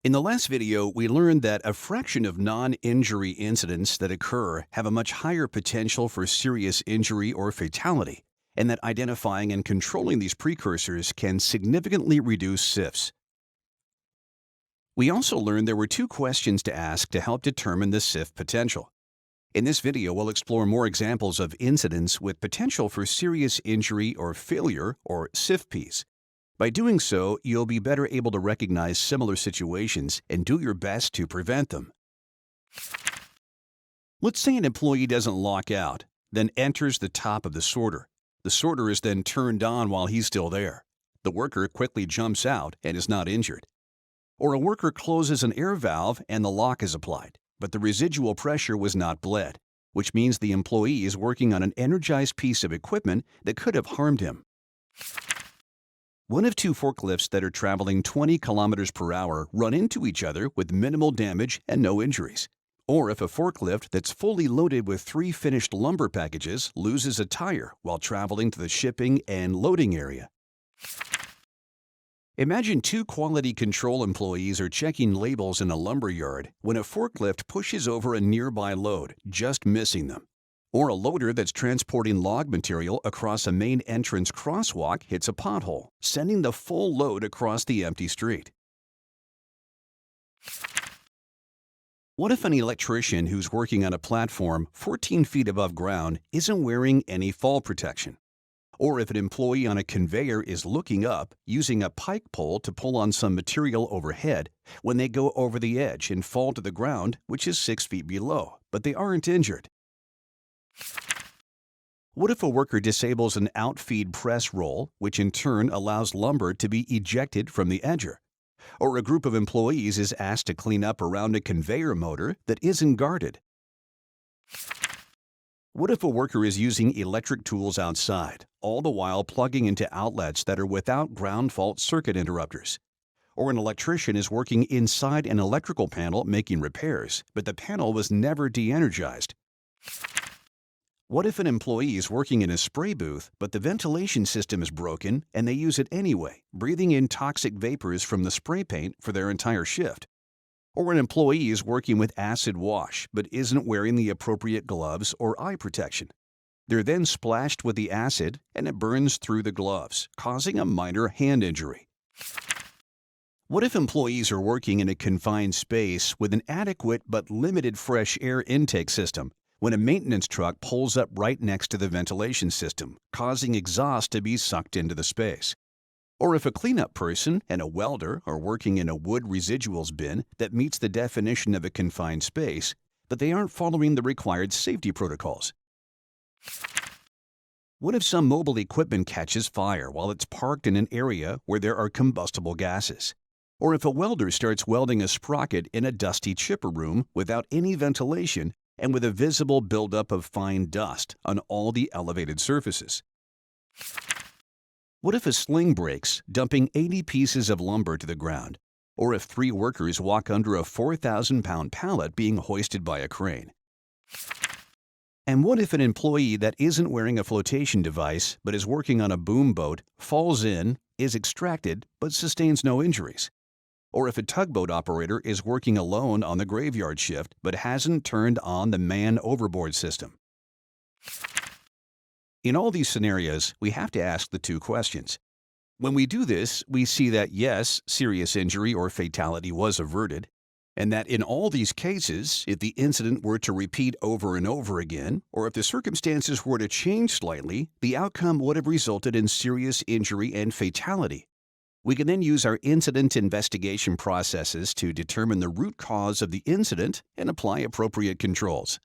In the last video, we learned that a fraction of non-injury incidents that occur have a much higher potential for serious injury or fatality, and that identifying and controlling these precursors can significantly reduce SIFs. We also learned there were two questions to ask to help determine the SIF potential. In this video, we'll explore more examples of incidents with potential for serious injury or failure, or SIFPs. By doing so, you'll be better able to recognize similar situations and do your best to prevent them. Let's say an employee doesn't lock out, then enters the top of the sorter. The sorter is then turned on while he's still there. The worker quickly jumps out and is not injured. Or a worker closes an air valve and the lock is applied, but the residual pressure was not bled, which means the employee is working on an energized piece of equipment that could have harmed him. One of two forklifts that are traveling 20 kilometers per hour run into each other with minimal damage and no injuries. Or if a forklift that's fully loaded with 3 finished lumber packages loses a tire while traveling to the shipping and loading area. Imagine 2 quality control employees are checking labels in a lumber yard when a forklift pushes over a nearby load, just missing them. Or a loader that's transporting log material across a main entrance crosswalk hits a pothole, sending the full load across the empty street. What if an electrician who's working on a platform 14 feet above ground isn't wearing any fall protection? Or if an employee on a conveyor is looking up, using a pike pole to pull on some material overhead, when they go over the edge and fall to the ground, which is 6 feet below, but they aren't injured? What if a worker disables an outfeed press roll, which in turn allows lumber to be ejected from the edger? Or a group of employees is asked to clean up around a conveyor motor that isn't guarded? What if a worker is using electric tools outside, all the while plugging into outlets that are without ground fault circuit interrupters? Or an electrician is working inside an electrical panel making repairs, but the panel was never de-energized? What if an employee is working in a spray booth, but the ventilation system is broken and they use it anyway, breathing in toxic vapors from the spray paint for their entire shift? Or an employee is working with acid wash, but isn't wearing the appropriate gloves or eye protection. They're then splashed with the acid and it burns through the gloves, causing a minor hand injury. What if employees are working in a confined space with an adequate but limited fresh air intake system, when a maintenance truck pulls up right next to the ventilation system, causing exhaust to be sucked into the space? Or if a cleanup person and a welder are working in a wood residuals bin that meets the definition of a confined space, but they aren't following the required safety protocols? What if some mobile equipment catches fire while it's parked in an area where there are combustible gases? Or if a welder starts welding a sprocket in a dusty chipper room without any ventilation and with a visible buildup of fine dust on all the elevated surfaces? What if a sling breaks, dumping 80 pieces of lumber to the ground? Or if 3 workers walk under a 4,000-pound pallet being hoisted by a crane? And what if an employee that isn't wearing a flotation device but is working on a boom boat falls in, is extracted, but sustains no injuries? Or if a tugboat operator is working alone on the graveyard shift but hasn't turned on the man overboard system? In all these scenarios, we have to ask the 2 questions. When we do this, we see that yes, serious injury or fatality was averted, and that in all these cases, if the incident were to repeat over and over again, or if the circumstances were to change slightly, the outcome would have resulted in serious injury and fatality. We can then use our incident investigation processes to determine the root cause of the incident and apply appropriate controls.